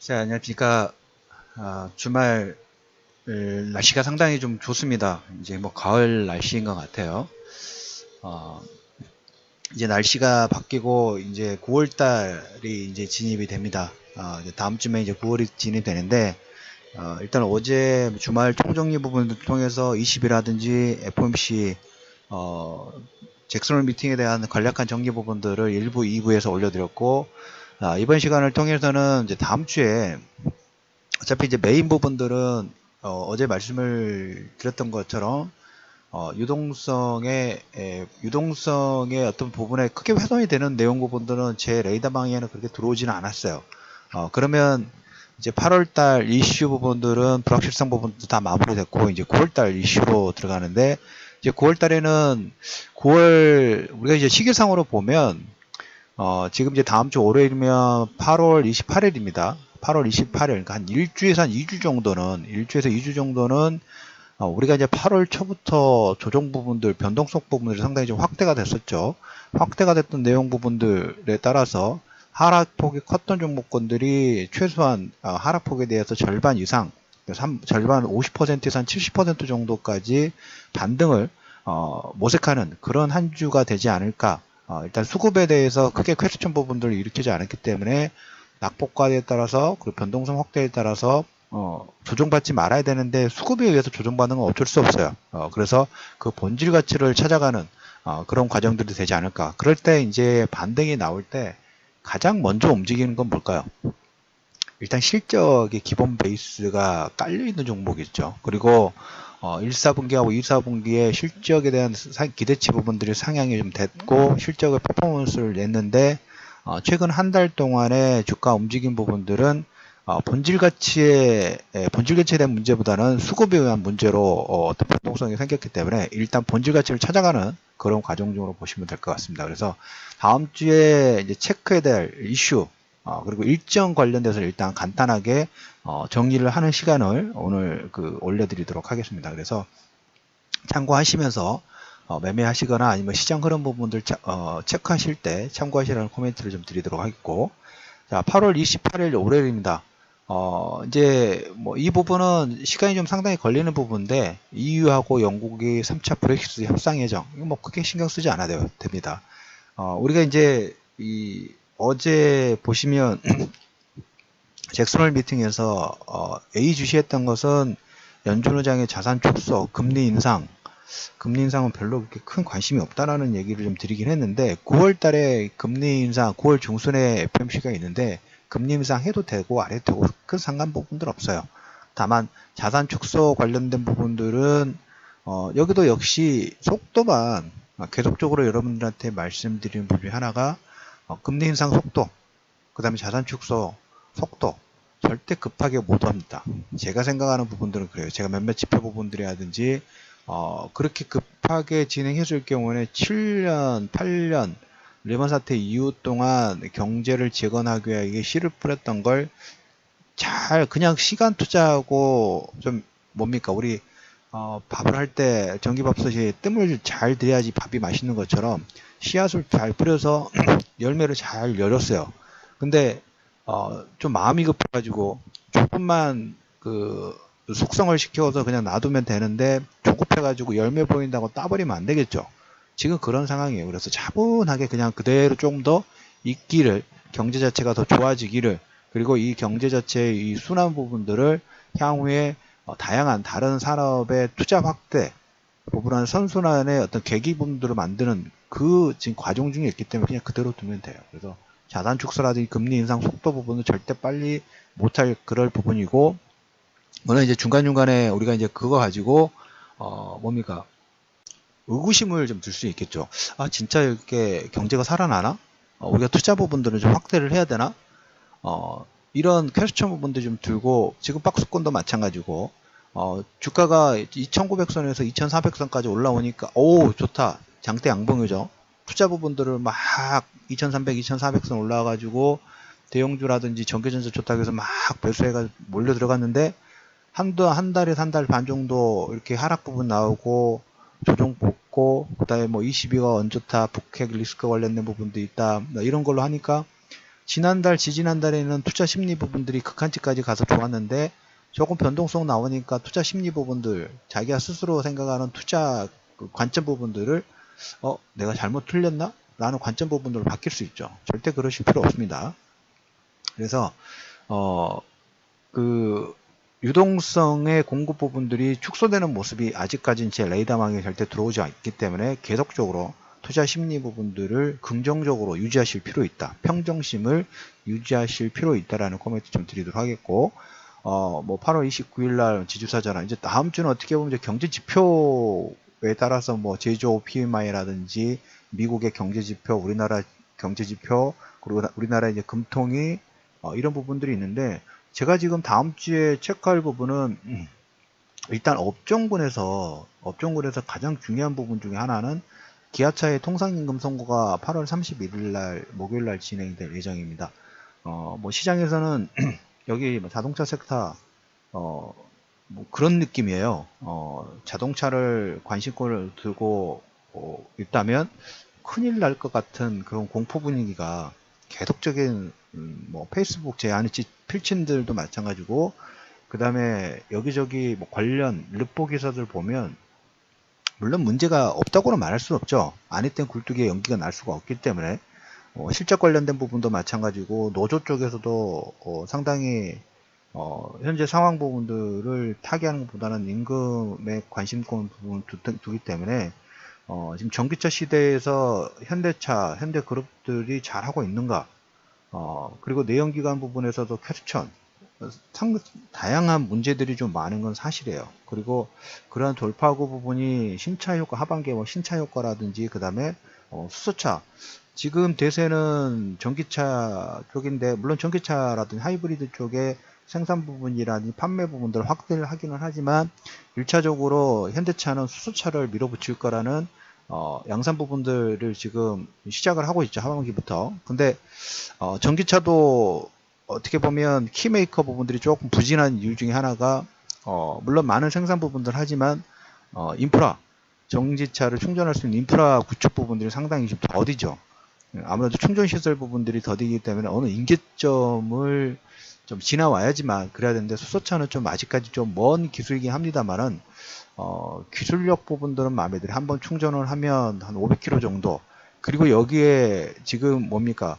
자, 안녕하십니까. 주말 날씨가 상당히 좀 좋습니다. 이제 뭐 가을 날씨인 것 같아요. 어, 이제 날씨가 바뀌고 이제 9월 달이 이제 진입이 됩니다. 이제 다음 주면 이제 9월이 진입되는데 일단 어제 주말 총정리 부분을 통해서 20이라든지 FOMC 어, 잭슨홀 미팅에 대한 간략한 정리 부분들을 1부, 2부에서 올려드렸고 이번 시간을 통해서는 이제 다음 주에 어차피 이제 메인 부분들은 제 말씀을 드렸던 것처럼 유동성의 어떤 부분에 크게 훼손이 되는 내용 부분들은 제 레이더 방에는 그렇게 들어오지는 않았어요. 그러면 이제 8월달 이슈 부분들은 불확실성 부분도 다 마무리됐고 이제 9월달 이슈로 들어가는데 이제 9월달에는 9월 우리가 이제 시기상으로 보면 지금 이제 다음 주 월요일이면 8월 28일입니다. 8월 28일, 그러니까 한 일주에서 한 2주 정도는, 우리가 이제 8월 초부터 조정 부분들, 변동성 부분들이 상당히 좀 확대가 됐었죠. 확대가 됐던 내용 부분들에 따라서 하락폭이 컸던 종목군들이 최소한 하락폭에 대해서 절반 이상, 절반 50%에서 한 70% 정도까지 반등을 모색하는 그런 한 주가 되지 않을까. 일단 수급에 대해서 크게 퀘스천 부분들을 일으키지 않았기 때문에 낙폭과에 따라서 그리고 변동성 확대에 따라서 조정받지 말아야 되는데 수급에 의해서 조정받는 건 어쩔 수 없어요. 그래서 그 본질 가치를 찾아가는 그런 과정들이 되지 않을까. 그럴 때 이제 반등이 나올 때 가장 먼저 움직이는 건 뭘까요? 일단 실적의 기본 베이스가 깔려 있는 종목이죠. 그리고 1, 4분기하고 2, 4분기에 실적에 대한 기대치 부분들이 상향이 좀 됐고 실적의 퍼포먼스를 냈는데 최근 한 달 동안의 주가 움직임 부분들은 본질 가치에 대한 문제보다는 수급에 의한 문제로 어떤 변동성이 생겼기 때문에 일단 본질 가치를 찾아가는 그런 과정 중으로 보시면 될 것 같습니다. 그래서 다음 주에 이제 체크해야 될 이슈 그리고 일정 관련돼서 일단 간단하게 정리를 하는 시간을 오늘 올려드리도록 하겠습니다. 그래서 참고하시면서 매매하시거나 아니면 시장 흐름 부분들 체크하실 때 참고하시라는 코멘트를 좀 드리도록 하겠고, 자, 8월 28일 월요일입니다. 이제 뭐 이 부분은 시간이 좀 상당히 걸리는 부분인데 EU하고 영국이 3차 브렉시트 협상 예정, 이거 뭐 크게 신경 쓰지 않아도 됩니다. 우리가 이제 어제 보시면 잭슨홀 미팅에서 A 주시했던 것은 연준 의장의 자산 축소, 금리 인상은 별로 그렇게 큰 관심이 없다라는 얘기를 좀 드리긴 했는데 9월 달에 금리 인상, 9월 중순에 FOMC가 있는데 금리 인상 해도 되고 안 해도 되고 큰 상관 부분들 없어요. 다만 자산 축소 관련된 부분들은 여기도 역시 속도만 계속적으로 여러분들한테 말씀드리는 부분 중에 하나가 금리 인상 속도, 그 다음에 자산 축소 속도 절대 급하게 못 합니다. 제가 생각하는 부분들은 그래요. 제가 몇몇 지표 부분들이라든지 그렇게 급하게 진행했을 경우에는 7년, 8년 레몬 사태 이후 동안 경제를 재건하기 위해 씨를 뿌렸던 걸 잘 그냥 시간 투자하고 좀 뭡니까 우리 밥을 할 때 전기밥솥이 뜸을 잘 들여야지 밥이 맛있는 것처럼 씨앗을 잘 뿌려서 열매를 잘 열었어요. 근데 좀 마음이 급해가지고 조금만 숙성을 시켜서 그냥 놔두면 되는데 조급해가지고 열매 보인다고 따버리면 안 되겠죠. 지금 그런 상황이에요. 그래서 차분하게 그냥 그대로 좀 더 있기를, 경제 자체가 더 좋아지기를, 그리고 이 경제 자체의 이 순환 부분들을 향후에 다양한 다른 산업의 투자 확대 부분한 선순환의 어떤 계기 부분들을 만드는 그 지금 과정 중에 있기 때문에 그냥 그대로 두면 돼요. 그래서 자산 축소라든지 금리 인상 속도 부분은 절대 빨리 못할 그럴 부분이고, 물론 이제 중간중간에 우리가 이제 그거 가지고 뭡니까 의구심을 좀 들 수 있겠죠. 진짜 이렇게 경제가 살아나나? 우리가 투자 부분들을 좀 확대를 해야 되나? 이런 퀘스천 부분도 좀 들고, 지금 박스권도 마찬가지고 주가가 2900선에서 2400선까지 올라오니까 오 좋다, 장대 양봉이죠. 투자 부분들을 막 2300, 2400선 올라와가지고 대형주라든지 전기전자 좋다고 해서 막 배수해가 몰려 들어갔는데 한 달에서 한 달 반 정도 이렇게 하락 부분 나오고 조정 뽑고, 그 다음에 뭐 22가 안 좋다, 북핵 리스크 관련된 부분도 있다, 이런 걸로 하니까 지난달, 지지난달에는 투자 심리 부분들이 극한치까지 가서 좋았는데 조금 변동성 나오니까 투자 심리 부분들, 자기가 스스로 생각하는 투자 그 관점 부분들을 내가 잘못 틀렸나? 라는 관점 부분들로 바뀔 수 있죠. 절대 그러실 필요 없습니다. 그래서 그 유동성의 공급 부분들이 축소되는 모습이 아직까지는 제 레이더망에 절대 들어오지 않기 때문에 계속적으로 투자 심리 부분들을 긍정적으로 유지하실 필요 있다. 평정심을 유지하실 필요 있다라는 코멘트 좀 드리도록 하겠고, 뭐 8월 29일 날 지주사 전환, 이제 다음 주는 어떻게 보면 이제 경제 지표에 따라서 뭐 제조 PMI라든지 미국의 경제 지표, 우리나라 경제 지표, 그리고 우리나라 이제 금통위 이런 부분들이 있는데, 제가 지금 다음 주에 체크할 부분은 일단 업종군에서 가장 중요한 부분 중에 하나는 기아차의 통상임금 선고가 8월 31일 날 목요일 날 진행될 예정입니다. 뭐 시장에서는 여기 자동차 섹터 뭐 그런 느낌이에요. 자동차를 관심권을 두고 있다면 큰일 날 것 같은 그런 공포 분위기가 계속적인 뭐 페이스북 제 안에 필친들도 마찬가지고, 그 다음에 여기저기 뭐 관련 르포 기사들 보면 물론 문제가 없다고는 말할 수 없죠. 안에 땐 굴뚝에 연기가 날 수가 없기 때문에 실적 관련된 부분도 마찬가지고, 노조 쪽에서도 상당히 현재 상황 부분들을 타개하는 것보다는 임금에 관심권 부분을 두기 때문에 지금 전기차 시대에서 현대차, 현대그룹들이 잘하고 있는가, 그리고 내연기관 부분에서도 퀘스천, 다양한 문제들이 좀 많은 건 사실이에요. 그리고 그러한 돌파구 부분이 신차 효과, 하반기에 뭐 신차 효과라든지, 그 다음에 수소차, 지금 대세는 전기차 쪽인데, 물론 전기차라든지 하이브리드 쪽에 생산 부분이라든지 판매 부분들을 확대를 하기는 하지만 1차적으로 현대차는 수소차를 밀어붙일 거라는 양산 부분들을 지금 시작을 하고 있죠. 하반기부터. 근데 전기차도 어떻게 보면 키메이커 부분들이 조금 부진한 이유 중에 하나가 물론 많은 생산 부분들 하지만 인프라, 전기차를 충전할 수 있는 인프라 구축 부분들이 상당히 좀 더디죠. 아무래도 충전 시설 부분들이 더디기 때문에 어느 임계점을 좀 지나와야지만 그래야 되는데, 수소차는 좀 아직까지 좀 먼 기술이긴 합니다만은 기술력 부분들은 마음에 들어요. 한번 충전을 하면 한 500km 정도. 그리고 여기에 지금 뭡니까?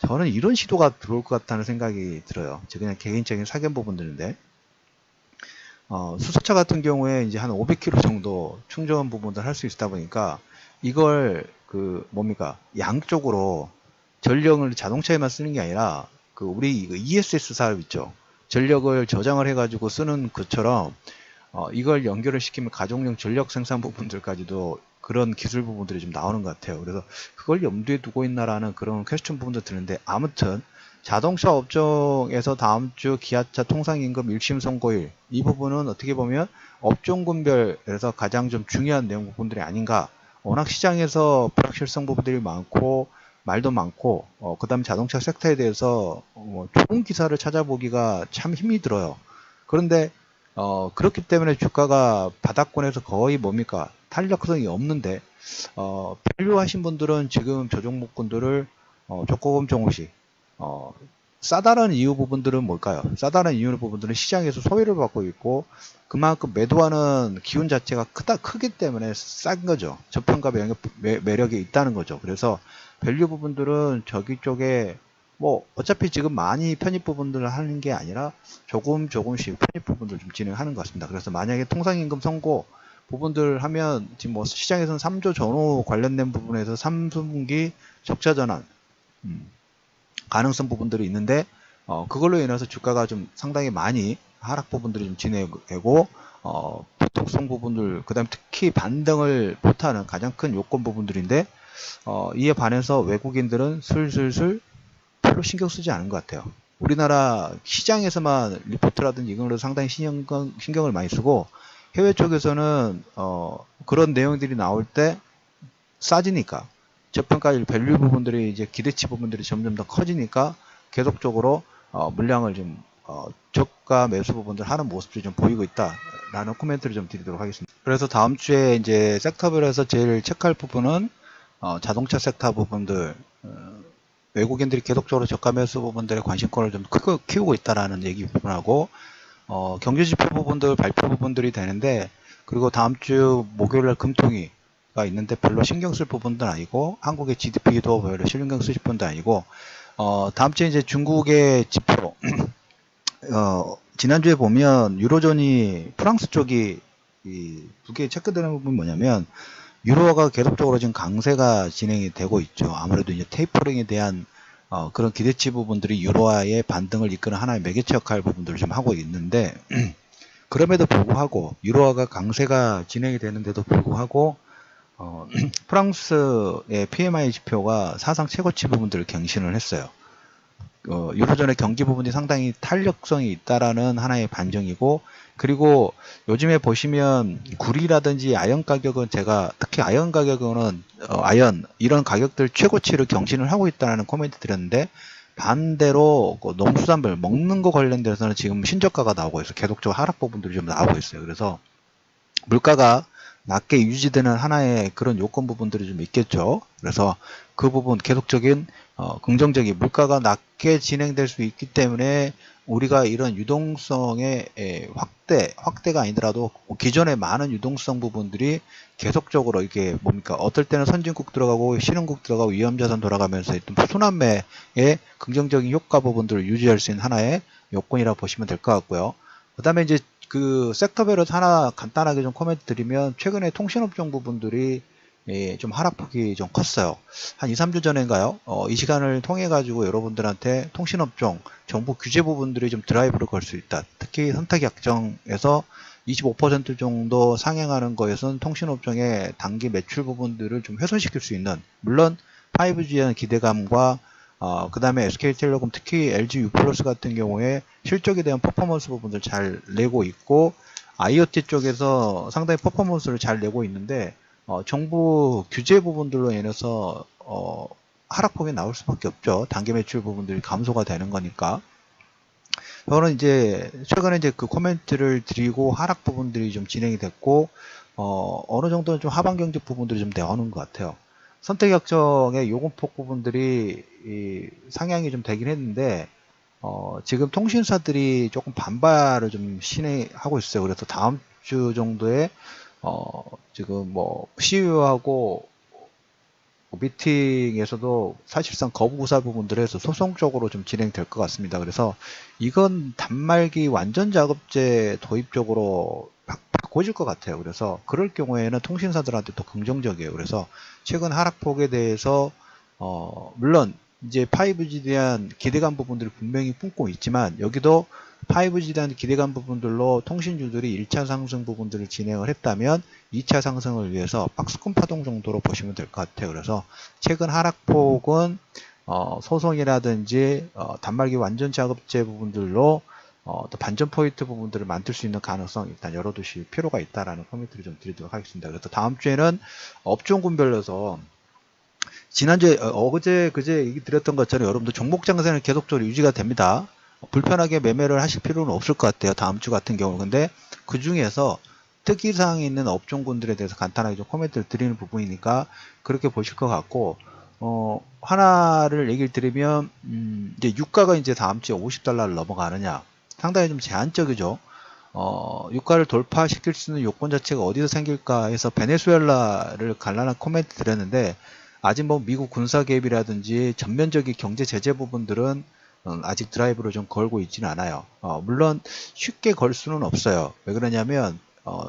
저는 이런 시도가 들어올 것 같다는 생각이 들어요. 제 그냥 개인적인 사견 부분들인데, 수소차 같은 경우에 이제 한 500km 정도 충전 부분들 할 수 있다 보니까 이걸 그 뭡니까? 양쪽으로 전력을 자동차에만 쓰는 게 아니라 그 우리 ESS 사업 있죠. 전력을 저장을 해가지고 쓰는 것처럼 이걸 연결을 시키면 가정용 전력 생산 부분들까지도 그런 기술 부분들이 좀 나오는 것 같아요. 그래서 그걸 염두에 두고 있나라는 그런 퀘스천 부분도 드는데, 아무튼 자동차 업종에서 다음 주 기아차 통상임금 1심 선고일, 이 부분은 어떻게 보면 업종군별에서 가장 좀 중요한 내용 부분들이 아닌가. 워낙 시장에서 불확실성 부분들이 많고 말도 많고 그 다음에 자동차 섹터에 대해서 좋은 기사를 찾아보기가 참 힘이 들어요. 그런데 그렇기 때문에 주가가 바닥권에서 거의 뭡니까? 탄력성이 없는데, 밸류 하신 분들은 지금 저 종목군들을 조금씩 싸다는 이유 부분들은 뭘까요? 싸다는 이유 부분들은 시장에서 소외를 받고 있고, 그만큼 매도하는 기운 자체가 크기 때문에 싼 거죠. 저평가 매력이 있다는 거죠. 그래서 밸류 부분들은 저기 쪽에 뭐 어차피 지금 많이 편입 부분들을 하는 게 아니라 조금씩 편입 부분들 좀 진행하는 것 같습니다. 그래서 만약에 통상임금 선고 부분들 하면 지금 뭐 시장에서는 3조 전후 관련된 부분에서 3분기 적자 전환 가능성 부분들이 있는데, 그걸로 인해서 주가가 좀 상당히 많이 하락 부분들이 좀 진행되고, 보통성 부분들, 그 다음 특히 반등을 못하는 가장 큰 요건 부분들인데, 이에 반해서 외국인들은 슬슬슬 별로 신경 쓰지 않은 것 같아요. 우리나라 시장에서만 리포트라든지 이걸로 상당히 신경을 많이 쓰고, 해외 쪽에서는 그런 내용들이 나올 때 싸지니까, 저평가율 밸류 부분들이 이제 기대치 부분들이 점점 더 커지니까 계속적으로 물량을 좀 저가 매수 부분들 하는 모습들이 좀 보이고 있다라는 코멘트를 좀 드리도록 하겠습니다. 그래서 다음 주에 이제 섹터별에서 제일 체크할 부분은 자동차 섹터 부분들, 외국인들이 계속적으로 저가 매수 부분들의 관심권을 좀 키우고 있다라는 얘기 부분하고, 경제지표 부분들, 발표 부분들이 되는데, 그리고 다음 주 목요일날 금통위가 있는데 별로 신경 쓸 부분도 아니고, 한국의 GDP도 별로 신경 쓸 부분도 아니고, 다음 주에 이제 중국의 지표, 지난주에 보면 유로존이 프랑스 쪽이 이 두 개 체크되는 부분이 뭐냐면, 유로화가 계속적으로 지금 강세가 진행이 되고 있죠. 아무래도 이제 테이퍼링에 대한 그런 기대치 부분들이 유로화의 반등을 이끄는 하나의 매개체 역할 부분들을 좀 하고 있는데, 그럼에도 불구하고 유로화가 강세가 진행이 되는데도 불구하고 프랑스의 PMI 지표가 사상 최고치 부분들을 갱신을 했어요. 유로존의 경기 부분이 상당히 탄력성이 있다라는 하나의 반증이고, 그리고 요즘에 보시면 구리라든지 아연 가격은 제가 특히 아연 가격은 아연 이런 가격들 최고치를 경신을 하고 있다는 코멘트 드렸는데, 반대로 농수산물 먹는 거 관련돼서는 지금 신저가가 나오고 있어요. 계속적으로 하락 부분들이 좀 나오고 있어요. 그래서 물가가 낮게 유지되는 하나의 그런 요건 부분들이 좀 있겠죠. 그래서 그 부분 계속적인 긍정적인 물가가 낮게 진행될 수 있기 때문에 우리가 이런 유동성의 확대가 아니더라도 기존의 많은 유동성 부분들이 계속적으로 이게 뭡니까? 어떨 때는 선진국 들어가고 신흥국 들어가고 위험자산 돌아가면서 있던 순환매의 긍정적인 효과 부분들을 유지할 수 있는 하나의 요건이라고 보시면 될 것 같고요. 그 다음에 이제 그 섹터별로 하나 간단하게 좀 코멘트 드리면, 최근에 통신업종 부분들이 좀 하락폭이 좀 컸어요. 한 2, 3주 전인가요? 이 시간을 통해 가지고 여러분들한테 통신업종 정부 규제 부분들이 좀 드라이브를 걸 수 있다. 특히 선택약정에서 25% 정도 상향하는 거에선 통신업종의 단기 매출 부분들을 좀 훼손시킬 수 있는, 물론 5G에 대한 기대감과 그 다음에 SK텔레콤 특히 LG U 플러스 같은 경우에 실적에 대한 퍼포먼스 부분들 잘 내고 있고, IoT 쪽에서 상당히 퍼포먼스를 잘 내고 있는데, 정부 규제 부분들로 인해서 하락폭이 나올 수밖에 없죠. 단기 매출 부분들이 감소가 되는 거니까. 저는 이제 최근에 이제 그 코멘트를 드리고 하락 부분들이 좀 진행이 됐고, 어느 정도는 좀 하반 경직 부분들이 좀 나오는 것 같아요. 선택약정의 요금폭 부분들이 상향이 좀 되긴 했는데, 지금 통신사들이 조금 반발을 좀 하고 있어요. 그래서 다음 주 정도에 지금 뭐 CEO하고 미팅에서도 사실상 거부구사 부분들에서 소송적으로 좀 진행될 것 같습니다. 그래서 이건 단말기 완전 작업제 도입 쪽으로 바꿔질 것 같아요. 그래서 그럴 경우에는 통신사들한테 더 긍정적이에요. 그래서 최근 하락폭에 대해서 물론 이제 5G에 대한 기대감 부분들을 분명히 품고 있지만, 여기도 5G에 대한 기대감 부분들로 통신주들이 1차 상승 부분들을 진행을 했다면 2차 상승을 위해서 박스권 파동 정도로 보시면 될 것 같아요. 그래서 최근 하락폭은 소송이라든지 단말기 완전 작업제 부분들로 또 반전 포인트 부분들을 만들 수 있는 가능성 일단 열어두실 필요가 있다라는 코멘트를 좀 드리도록 하겠습니다. 그래서 다음 주에는 업종군별로서 지난주에 어제 그제 얘기 드렸던 것처럼 여러분들 종목 장세는 계속적으로 유지가 됩니다. 불편하게 매매를 하실 필요는 없을 것 같아요. 다음 주 같은 경우. 근데 그 중에서 특이사항이 있는 업종군들에 대해서 간단하게 좀 코멘트를 드리는 부분이니까 그렇게 보실 것 같고, 하나를 얘기를 드리면, 이제 유가가 이제 다음 주에 $50를 넘어가느냐. 상당히 좀 제한적이죠. 유가를 돌파시킬 수 있는 요건 자체가 어디서 생길까 해서 베네수엘라를 관련한 코멘트 드렸는데, 아직 뭐 미국 군사 개입이라든지 전면적인 경제 제재 부분들은 아직 드라이브를 좀 걸고 있지는 않아요. 물론 쉽게 걸 수는 없어요. 왜 그러냐면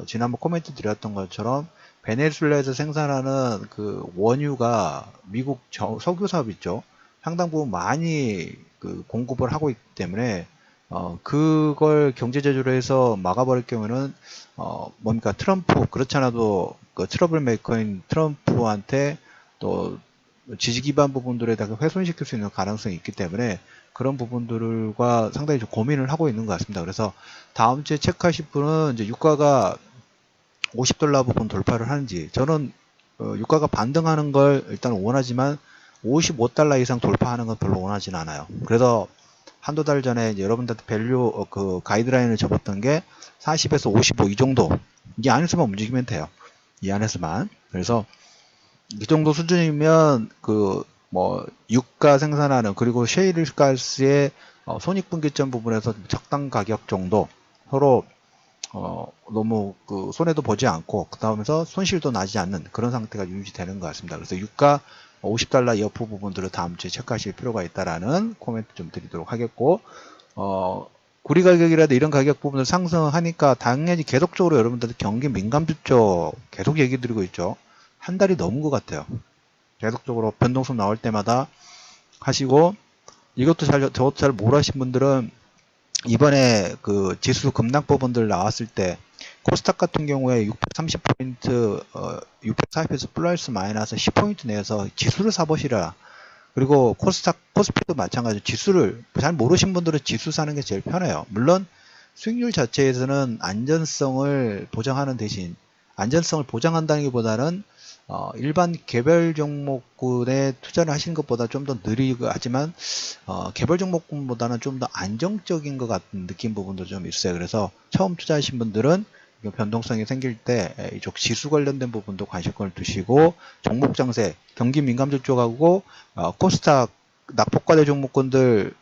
지난번 코멘트 드렸던 것처럼 베네수엘라에서 생산하는 그 원유가 미국 석유 사업 있죠. 상당 부분 많이 그 공급을 하고 있기 때문에 그걸 경제 제조로 해서 막아버릴 경우에는 뭡니까, 트럼프, 그렇잖아도 그 트러블 메이커인 트럼프한테 또 지지 기반 부분들에다가 훼손시킬 수 있는 가능성이 있기 때문에 그런 부분들과 상당히 좀 고민을 하고 있는 것 같습니다. 그래서 다음 주에 체크하실 분은 이제 유가가 $50 부분 돌파를 하는지, 저는 유가가 반등하는 걸 일단 원하지만 $55 이상 돌파하는 건 별로 원하지는 않아요. 그래서 한두 달 전에 이제 여러분들한테 밸류 그 가이드라인을 접었던 게 40에서 55 이 정도, 이 안에서만 움직이면 돼요. 이 안에서만. 그래서 이 정도 수준이면 그 뭐 유가 생산하는 그리고 셰일가스의 손익분기점 부분에서 적당 가격 정도 서로 너무 그 손해도 보지 않고 그 다음에서 손실도 나지 않는 그런 상태가 유지되는 것 같습니다. 그래서 유가 $50 이어프 부분들을 다음 주에 체크하실 필요가 있다라는 코멘트 좀 드리도록 하겠고, 구리 가격이라도 이런 가격 부분을 상승하니까 당연히 계속적으로 여러분들 경기 민감주 쪽 계속 얘기 드리고 있죠. 한 달이 넘은 것 같아요. 계속적으로 변동성 나올 때마다 하시고, 저것도 잘 모르신 분들은 이번에 그 지수 급락 부분들 나왔을 때 코스닥 같은 경우에 630포인트 640에서 플러스 마이너스 10포인트 내에서 지수를 사보시라. 그리고 코스피도 마찬가지로 지수를 잘 모르신 분들은 지수 사는 게 제일 편해요. 물론 수익률 자체에서는 안전성을 보장하는 대신 안전성을 보장한다기보다는 일반 개별 종목군에 투자를 하시는 것보다 좀 더 느리고 하지만 개별 종목군보다는 좀 더 안정적인 것 같은 느낌 부분도 좀 있어요. 그래서 처음 투자하신 분들은 변동성이 생길 때 이쪽 지수 관련된 부분도 관심권을 두시고 종목 장세, 경기 민감주 쪽하고 코스닥 낙폭과대 종목군들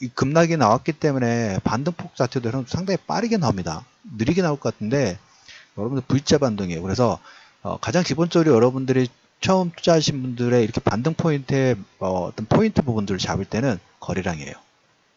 이 급락이 나왔기 때문에 반등폭 자체도 상당히 빠르게 나옵니다. 느리게 나올 것 같은데 여러분들 V자 반등이에요. 그래서 가장 기본적으로 여러분들이 처음 투자하신 분들의 이렇게 반등 포인트의 어떤 포인트 부분들을 잡을 때는 거래량이에요.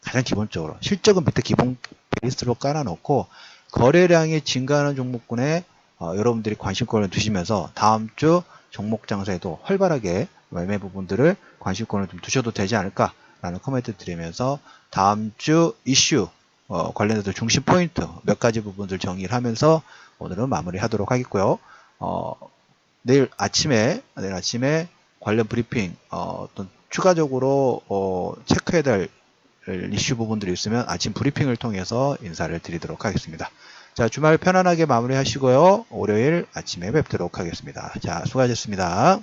가장 기본적으로 실적은 밑에 기본 베이스로 깔아놓고 거래량이 증가하는 종목군에 여러분들이 관심권을 두시면서 다음 주 종목 장세에도 활발하게 매매 부분들을 관심권을 좀 두셔도 되지 않을까라는 코멘트 드리면서 다음 주 이슈 관련해서 중심 포인트 몇 가지 부분들 정리를 하면서 오늘은 마무리하도록 하겠고요. 내일 아침에 관련 브리핑 어떤 추가적으로 체크해야 될 이슈 부분들이 있으면 아침 브리핑을 통해서 인사를 드리도록 하겠습니다. 자, 주말 편안하게 마무리하시고요. 월요일 아침에 뵙도록 하겠습니다. 자, 수고하셨습니다.